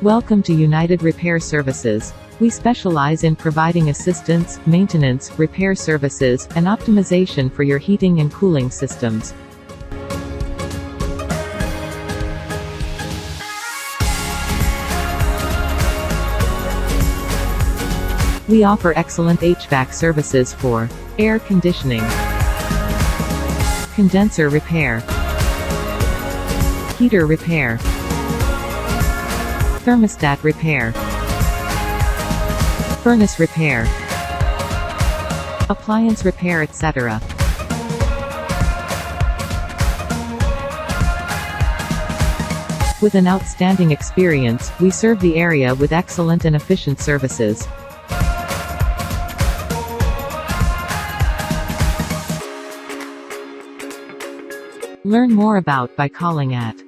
Welcome to United Repair Services. We specialize in providing assistance, maintenance, repair services, and optimization for your heating and cooling systems. We offer excellent HVAC services for air conditioning, condenser repair, heater repair, thermostat repair, furnace repair, appliance repair, etc. With an outstanding experience, we serve the area with excellent and efficient services. Learn more about by calling at